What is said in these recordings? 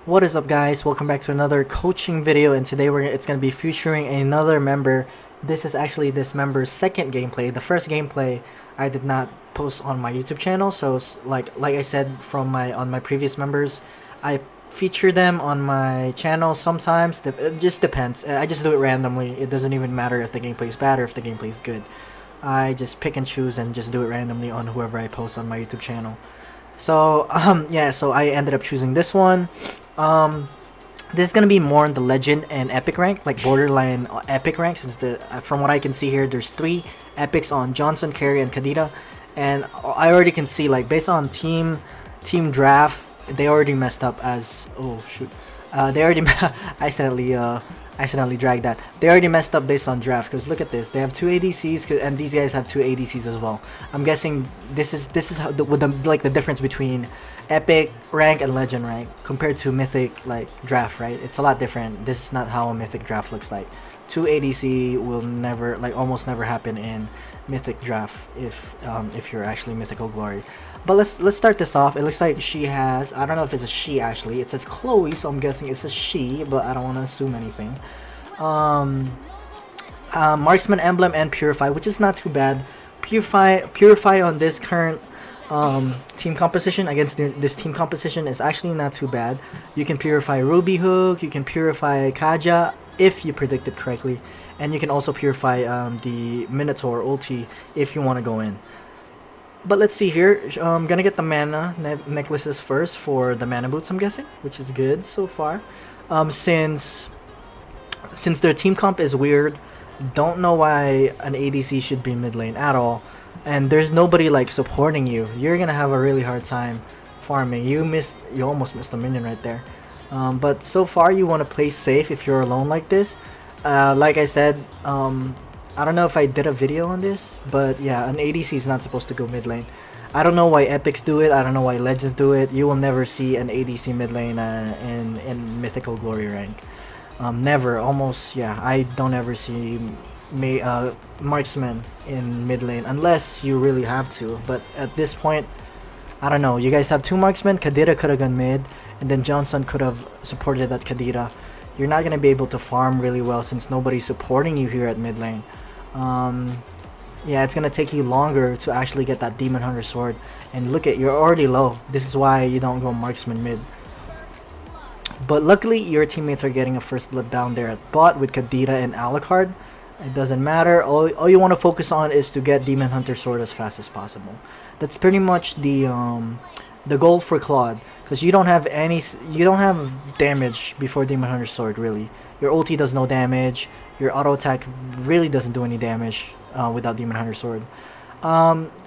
What is up, guys? Welcome back to another coaching video, and today it's going to be featuring another member. This is actually this member's second gameplay. The first gameplay I did not post on my YouTube channel, so like I said from my previous members, I feature them on my channel sometimes. It just depends. I just do it randomly. It doesn't even matter if the gameplay is bad or if the gameplay is good. I just pick and choose and just do it randomly on whoever I post on my YouTube channel. So yeah, so I ended up choosing this one. This is gonna be more in the legend and epic rank, like borderline epic rank, since from what I can see here, there's 3 epics on Johnson, Carey, and Kadita, and I already can see, like, based on team draft, they already messed up as they already accidentally dragged that. They already messed up based on draft, because look at this. They have 2 ADCs, and these guys have 2 ADCs as well. I'm guessing this is how the difference between epic rank and legend rank compared to mythic like draft, right? It's a lot different. This is not how a mythic draft looks like. 2 ADC will never, like, almost never happen in mythic draft if you're actually mythical glory. But let's start this off. It looks like she has, I don't know if it's a she actually. It says Chloe, so I'm guessing it's a she, but I don't want to assume anything. Marksman, Emblem, and Purify, which is not too bad. Purify on this current team composition, against this team composition, is actually not too bad. You can purify Ruby Hook, you can purify Kaja if you predict it correctly, and you can also purify the Minotaur ulti if you want to go in. But let's see here. I'm gonna get the mana necklaces first for the mana boots, I'm guessing, which is good so far. Since their team comp is weird, don't know why an ADC should be mid lane at all, and there's nobody like supporting you. You're gonna have a really hard time farming. You almost missed a minion right there. But so far you want to play safe if you're alone like this. Like I said, I don't know if I did a video on this, but yeah, an ADC is not supposed to go mid lane. I don't know why epics do it. I don't know why legends do it. You will never see an ADC mid lane in mythical glory rank. Never. Almost, yeah, I don't ever see marksman in mid lane unless you really have to. But at this point, I don't know. You guys have 2 marksmen. Kadita could have gone mid, and then Johnson could have supported that Kadita. You're not gonna be able to farm really well since nobody's supporting you here at mid lane. Yeah, it's gonna take you longer to actually get that Demon Hunter sword. And look at, you're already low. This is why you don't go marksman mid. But luckily, your teammates are getting a first blood down there at bot with Kadita and Alucard. It doesn't matter. All you want to focus on is to get Demon Hunter sword as fast as possible. That's pretty much the goal for Claude, because you don't have damage before Demon Hunter sword really. Your ulti does no damage. Your auto attack really doesn't do any damage without Demon Hunter sword.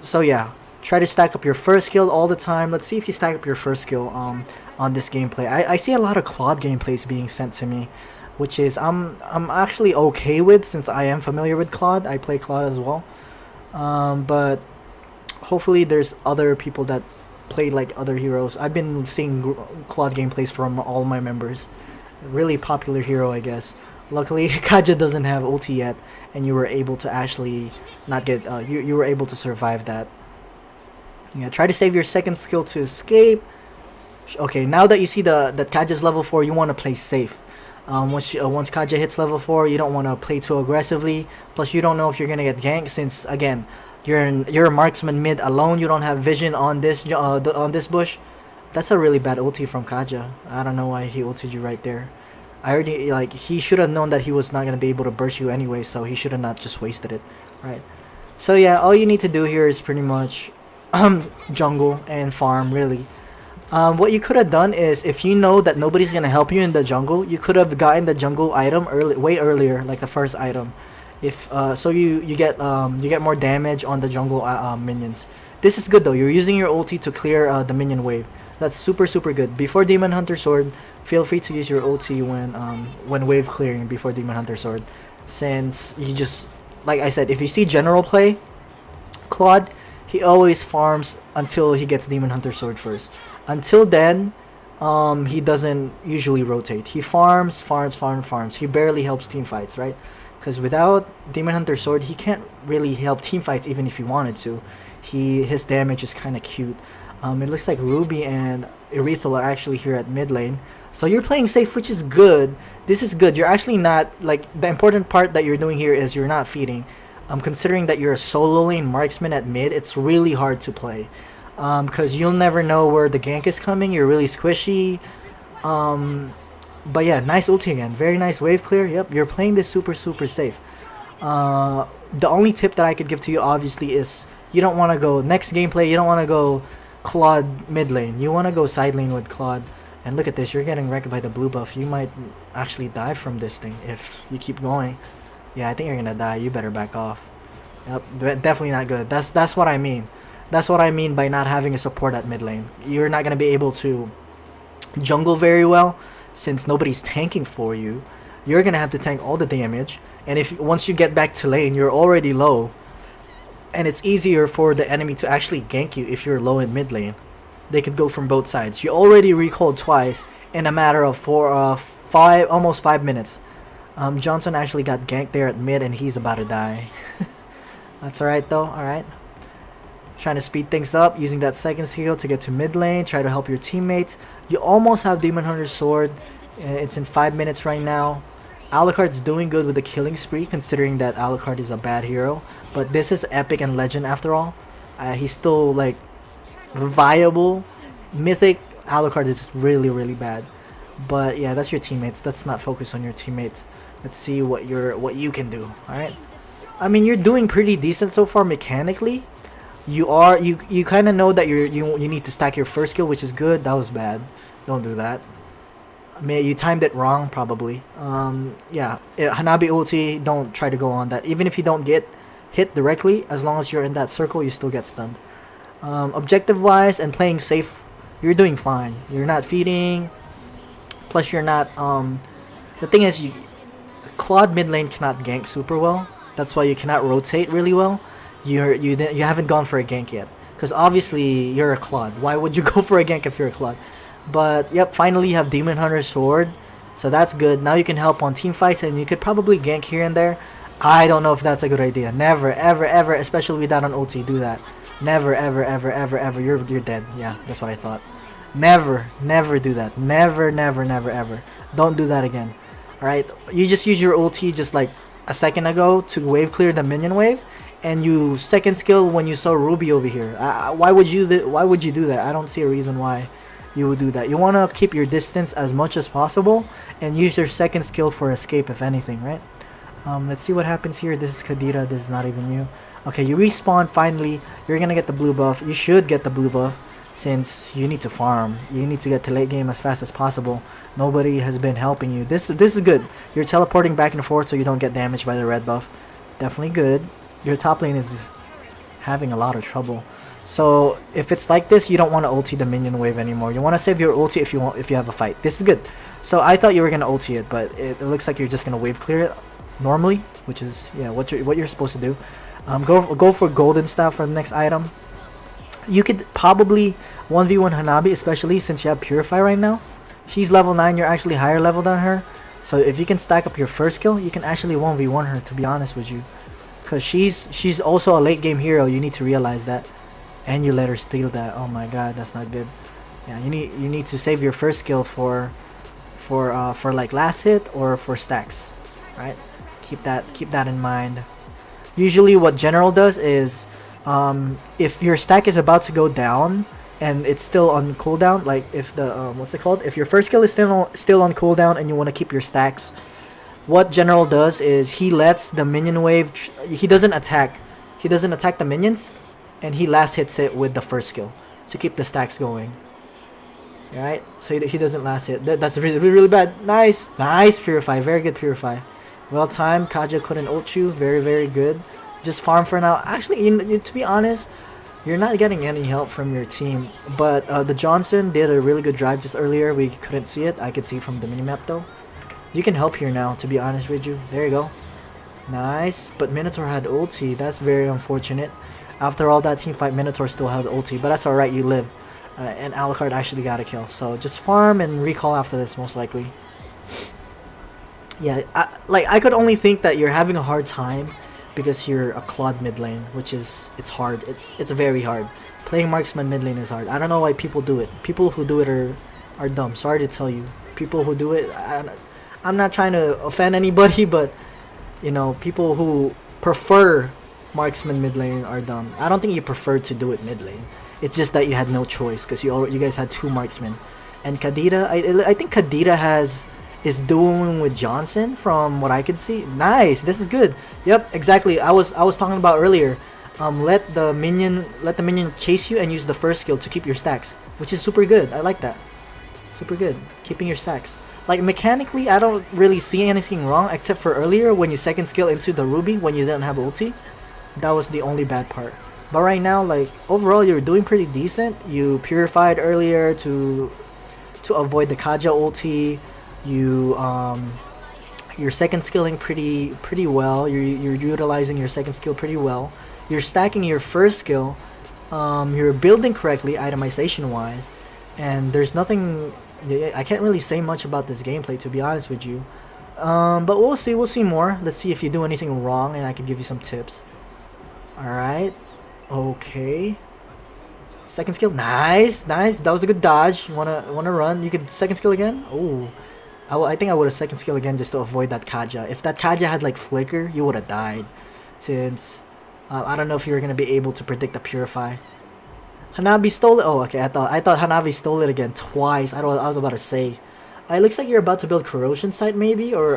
So yeah, try to stack up your first skill all the time. Let's see if you stack up your first skill on this gameplay. I see a lot of Claude gameplays being sent to me, which is I'm actually okay with, since I am familiar with Claude. I play Claude as well. But hopefully there's other people that play like other heroes. I've been seeing Claude gameplays from all my members. Really popular hero, I guess. Luckily, Kaja doesn't have ulti yet, and you were able to actually not get. You were able to survive that. Yeah, try to save your second skill to escape. Okay, now that you see that Kaja's level 4, you want to play safe. Once Kaja hits level 4, you don't want to play too aggressively. Plus, you don't know if you're gonna get ganked, since again, you're a marksman mid alone. You don't have vision on this bush. That's a really bad ulti from Kaja. I don't know why he ulted you right there. I already, like, he should have known that he was not gonna be able to burst you anyway, so he should have not just wasted it, right? So yeah, all you need to do here is pretty much jungle and farm really. What you could have done is, if you know that nobody's gonna help you in the jungle, you could have gotten the jungle item way earlier, like the first item. If so you get more damage on the jungle minions. This is good though. You're using your ulti to clear the minion wave. That's super good. Before Demon Hunter sword, feel free to use your ulti when wave clearing before Demon Hunter sword, since you just, like I said, if you see general play, Claude, he always farms until he gets Demon Hunter sword first. Until then, he doesn't usually rotate. He farms. He barely helps team fights, right? Because without Demon Hunter sword, he can't really help team fights even if he wanted to. His damage is kind of cute. It looks like Ruby and Erethal are actually here at mid lane. So you're playing safe, which is good. This is good. You're actually not, like, the important part that you're doing here is you're not feeding. Considering that you're a solo lane marksman at mid, it's really hard to play. Because you'll never know where the gank is coming. You're really squishy. But yeah, nice ulti again. Very nice wave clear. Yep, you're playing this super safe. The only tip that I could give to you, obviously, is you don't want to go next gameplay. You don't want to go Claude mid lane. You want to go side lane with Claude. And look at this, you're getting wrecked by the blue buff. You might actually die from this thing if you keep going. Yeah, I think you're gonna die. You better back off. Yep, definitely not good. That's what I mean. That's what I mean by not having a support at mid lane. You're not gonna be able to jungle very well since nobody's tanking for you. You're gonna have to tank all the damage. And if once you get back to lane, you're already low. And it's easier for the enemy to actually gank you if you're low in mid lane. They could go from both sides. You already recalled twice in a matter of almost 5 minutes. Johnson actually got ganked there at mid and he's about to die. That's alright though, alright. Trying to speed things up, using that second skill to get to mid lane, try to help your teammates. You almost have Demon Hunter's sword. It's in 5 minutes right now. Alucard's doing good with the killing spree, considering that Alucard is a bad hero. But this is epic and legend after all. He's still like viable. Mythic Alucard is really bad. But yeah, that's your teammates. Let's not focus on your teammates. Let's see what you can do. Alright. I mean, you're doing pretty decent so far mechanically. You kind of know that you need to stack your first skill, which is good. That was bad. Don't do that. I mean, you timed it wrong probably. Yeah, Hanabi ulti, don't try to go on that. Even if you don't get hit directly, as long as you're in that circle, you still get stunned. Objective wise and playing safe, you're doing fine. You're not feeding. Plus you're not the thing is, Claude mid lane cannot gank super well. That's why you cannot rotate really well. You haven't gone for a gank yet, because obviously you're a Claude. Why would you go for a gank if you're a Claude? But yep, finally you have Demon Hunter's sword, so that's good. Now you can help on team fights and you could probably gank here and there. I don't know if that's a good idea. Never ever, especially without an ulti, do that. Never ever. You're dead. Yeah, that's what I thought. Never do that. Never ever. Don't do that again. Alright, you just use your ulti just like a second ago to wave clear the minion wave, and you second skill when you saw Ruby over here. Why would you do that? I don't see a reason why you would do that. You want to keep your distance as much as possible and use your second skill for escape, if anything, right? Let's see what happens here. This is Kadira. This is not even you. Okay, you respawn finally. You're gonna get the blue buff. You should get the blue buff since you need to farm. You need to get to late game as fast as possible. Nobody has been helping you. This is good. You're teleporting back and forth so you don't get damaged by the red buff. Definitely good. Your top lane is having a lot of trouble. So if it's like this, you don't want to ulti the minion wave anymore. You want to save your ulti if you have a fight. This is good. So I thought you were gonna ulti it, but it looks like you're just gonna wave clear it normally, which is yeah what you're supposed to do. Go for golden staff for the next item. You could probably 1v1 Hanabi, especially since you have Purify right now. She's level 9, you're actually higher level than her. So if you can stack up your first skill, you can actually 1v1 her, to be honest with you. Because she's also a late game hero, you need to realize that. And you let her steal that. Oh my god, that's not good. Yeah, you need to save your first skill for like last hit or for stacks. Right? Keep that in mind. Usually what General does is if your stack is about to go down and it's still on cooldown, like if the what's it called? If your first skill is still on cooldown and you want to keep your stacks, what General does is he lets the minion wave. He doesn't attack the minions, and he last hits it with the first skill to keep the stacks going. Right? So he doesn't last hit. That's really bad. Nice Purify. Very good Purify. Well timed. Kaja couldn't ult you. Very good. Just farm for now. Actually, to be honest, you're not getting any help from your team. But the Johnson did a really good drive just earlier. We couldn't see it. I could see from the minimap though. You can help here now, to be honest with you. There you go. Nice. But Minotaur had ulti. That's very unfortunate. After all that team fight, Minotaur still had ulti. But that's alright, you live. And Alucard actually got a kill. So just farm and recall after this, most likely. Yeah, I could only think that you're having a hard time because you're a Claude mid lane, which is, it's hard. It's very hard. Playing marksman mid lane is hard. I don't know why people do it. People who do it are dumb. Sorry to tell you. people who do it. I'm not trying to offend anybody, but you know, people who prefer marksman mid lane are dumb. I don't think you prefer to do it mid lane. It's just that you had no choice because you guys had 2 marksmen, and Kadita. I think Kadita is dueling with Johnson from what I could see. Nice, this is good. Yep, exactly. I was talking about earlier. Let the minion chase you and use the first skill to keep your stacks, which is super good. I like that. Super good. Keeping your stacks. Like mechanically, I don't really see anything wrong except for earlier when you second skill into the Ruby when you didn't have ulti. That was the only bad part. But right now, like overall, you're doing pretty decent. You purified earlier to avoid the Kaja ulti. You're second skilling pretty well. You're utilizing your second skill pretty well. You're stacking your first skill. You're building correctly itemization wise, and there's nothing. I can't really say much about this gameplay, to be honest with you. But we'll see more. Let's see if you do anything wrong, and I can give you some tips. All right. Okay. Second skill, nice. That was a good dodge. Wanna run? You could second skill again. Oh, I think I would have second skill again just to avoid that Kaja. If that Kaja had like flicker, you would have died. Since I don't know if you were gonna be able to predict the purify. Hanabi stole it. Oh, okay. I thought Hanabi stole it again twice. I was about to say. It looks like you're about to build corrosion site maybe, or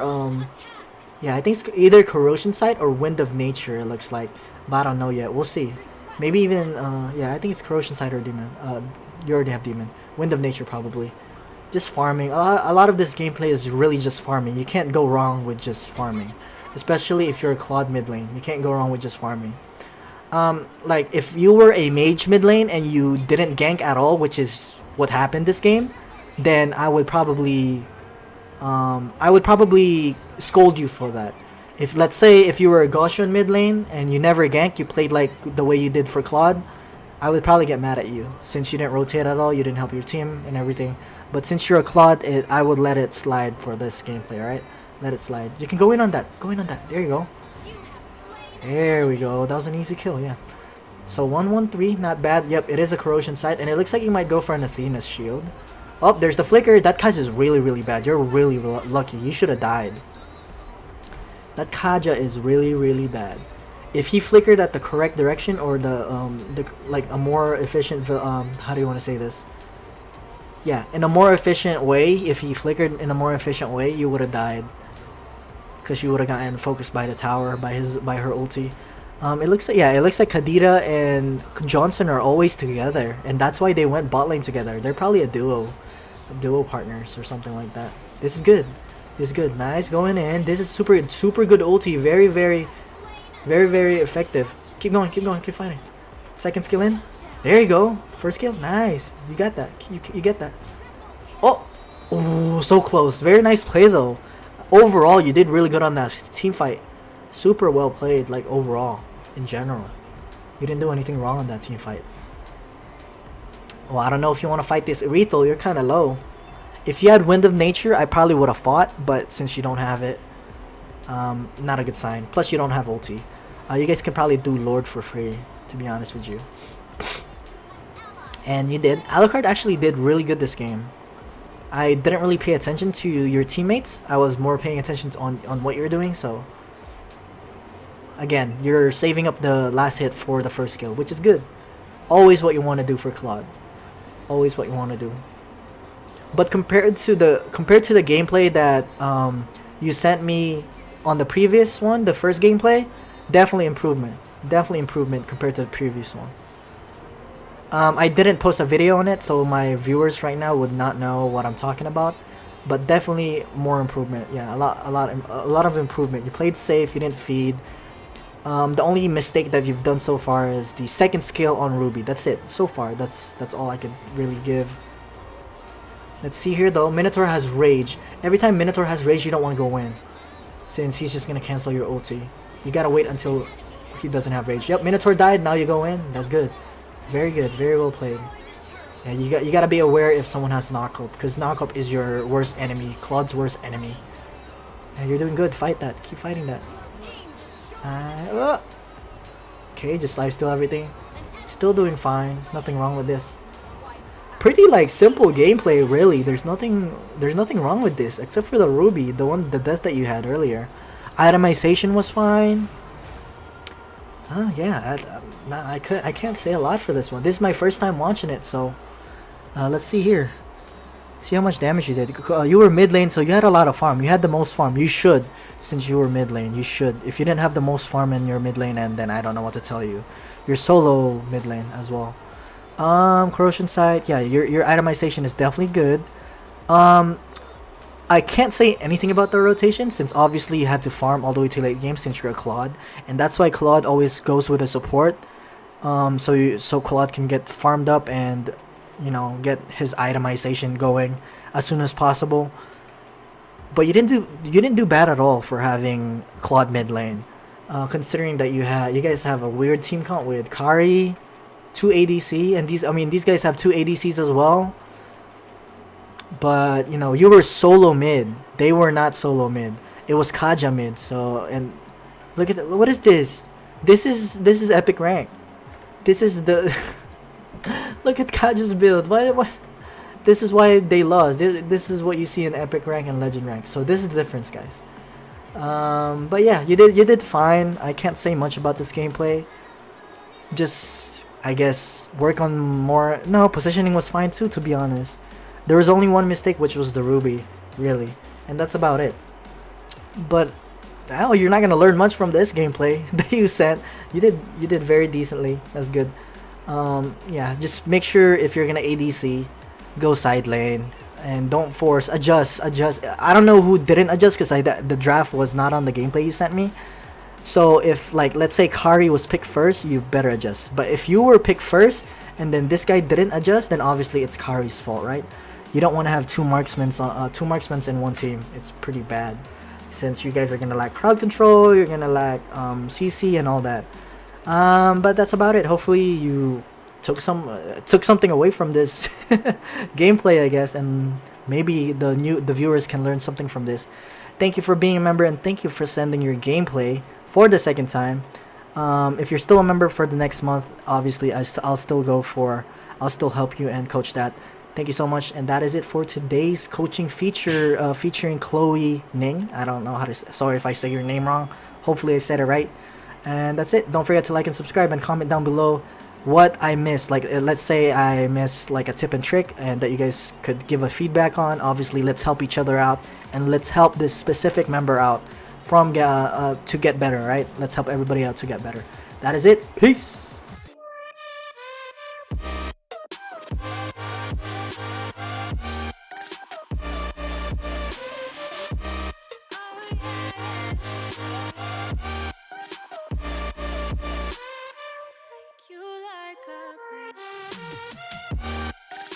yeah, I think it's either corrosion site or wind of nature. It looks like, but I don't know yet. We'll see. Maybe even yeah, I think it's corrosion site or demon. You already have demon. Wind of nature probably. Just farming. A lot of this gameplay is really just farming. You can't go wrong with just farming, especially if you're a Claude mid lane. You can't go wrong with just farming. Like if you were a mage mid lane and you didn't gank at all, which is what happened this game, then I would probably scold you for that. If let's say if you were a Gaussian mid lane and you never ganked, you played like the way you did for Claude, I would probably get mad at you since you didn't rotate at all, you didn't help your team and everything. But since you're a Claude, I would let it slide for this gameplay, alright? Let it slide. You can go in on that. Go in on that. There you go. There we go. That was an easy kill, yeah. So 1-1-3, not bad. Yep, it is a corrosion site, and it looks like you might go for an Athena's shield. Oh, there's the flicker. That Kaja is really bad. You're really lucky. You should have died. That Kaja is really bad. If he flickered at the correct direction or the like a more efficient how do you want to say this? Yeah, in a more efficient way. If he flickered in a more efficient way, you would have died. Cause you would have gotten focused by the tower by her ulti. It looks like Kadita and Johnson are always together, and that's why they went bot lane together. They're probably a duo partners or something like that. This is good. This is good. Nice going in. This is super good ulti. Very effective. Keep going. Keep fighting. Second skill in. There you go. First skill. Nice. You got that. You get that. Oh, so close. Very nice play though. Overall, you did really good on that team fight. Super well played, like overall, in general. You didn't do anything wrong on that team fight. Well, I don't know if you want to fight this Aretho. You're kind of low. If you had Wind of Nature, I probably would have fought, but since you don't have it, not a good sign. Plus, you don't have ulti. You guys can probably do Lord for free, to be honest with you. And you did. Alucard actually did really good this game. I didn't really pay attention to your teammates. I was more paying attention on what you're doing, so... Again, you're saving up the last hit for the first skill, which is good. Always what you want to do for Claude. Always what you want to do. But compared to the gameplay that you sent me on the previous one, the first gameplay, definitely improvement. Definitely improvement compared to the previous one. I didn't post a video on it, so my viewers right now would not know what I'm talking about. But definitely more improvement. Yeah, a lot of improvement. You played safe. You didn't feed. The only mistake that you've done so far is the second skill on Ruby. That's it. So far, that's all I could really give. Let's see here though. Minotaur has rage. Every time Minotaur has rage, you don't want to go in, since he's just gonna cancel your ulti. You gotta wait until he doesn't have rage. Yep, Minotaur died. Now you go in. That's good. Very good. Very well played. And you gotta be aware if someone has knockup, because knockup is your worst enemy. Claude's worst enemy. And you're doing good. Fight that. Keep fighting that. Okay, just lifesteal everything. Still doing fine. Nothing wrong with this. pretty like simple gameplay, really. There's nothing wrong with this except for the Ruby, the death that you had earlier. Itemization was fine. Yeah, I can't say a lot for this one. This is my first time watching it, so let's see here. See how much damage you did. You were mid lane, so you had a lot of farm. You had the most farm. You should, since you were mid lane. You should. If you didn't have the most farm in your mid lane, and then I don't know what to tell you. You're solo mid lane as well. Corrosion side, yeah, your itemization is definitely good. I can't say anything about the rotation since obviously you had to farm all the way to late game since you're a Claude, and that's why Claude always goes with a support. So Claude can get farmed up and get his itemization going as soon as possible. But you didn't do bad at all for having Claude mid lane, considering that you guys have a weird team count with Kari, 2 ADC, and these guys have 2 ADCs as well. But you were solo mid. They were not solo mid. It was Kaja mid. So, and look at what is this? This is epic rank. This is the look at Kaja's build. Why? This is why they lost. This is what you see in epic rank and legend rank. So this is the difference, guys. But yeah, you did fine. I can't say much about this gameplay. Just I guess work on more. No, positioning was fine too, to be honest. There was only one mistake, which was the Ruby, really, and that's about it. But well, you're not gonna learn much from this gameplay that you sent. You did very decently. That's good. Yeah, just make sure if you're gonna ADC, go side lane and don't force. Adjust. I don't know who didn't adjust because the draft was not on the gameplay you sent me. So if let's say Kari was picked first, you better adjust. But if you were picked first and then this guy didn't adjust, then obviously it's Kari's fault, right? You don't want to have two marksmen in one team. It's pretty bad, since you guys are gonna lack crowd control, you're gonna lack CC and all that. But that's about it. Hopefully you took something away from this gameplay, I guess, and maybe the viewers can learn something from this. Thank you for being a member, and thank you for sending your gameplay for the second time. If you're still a member for the next month, obviously I'll still help you and coach that. Thank you so much, and that is it for today's coaching feature, featuring Chloe Ning. I don't know how to sorry if I say your name wrong. Hopefully I said it right. And that's it. Don't forget to like and subscribe and comment down below what I missed. Let's say I missed a tip and trick and that you guys could give a feedback on. Obviously, let's help each other out, and let's help this specific member out to get better, right? Let's help everybody out to get better. That is it. Peace.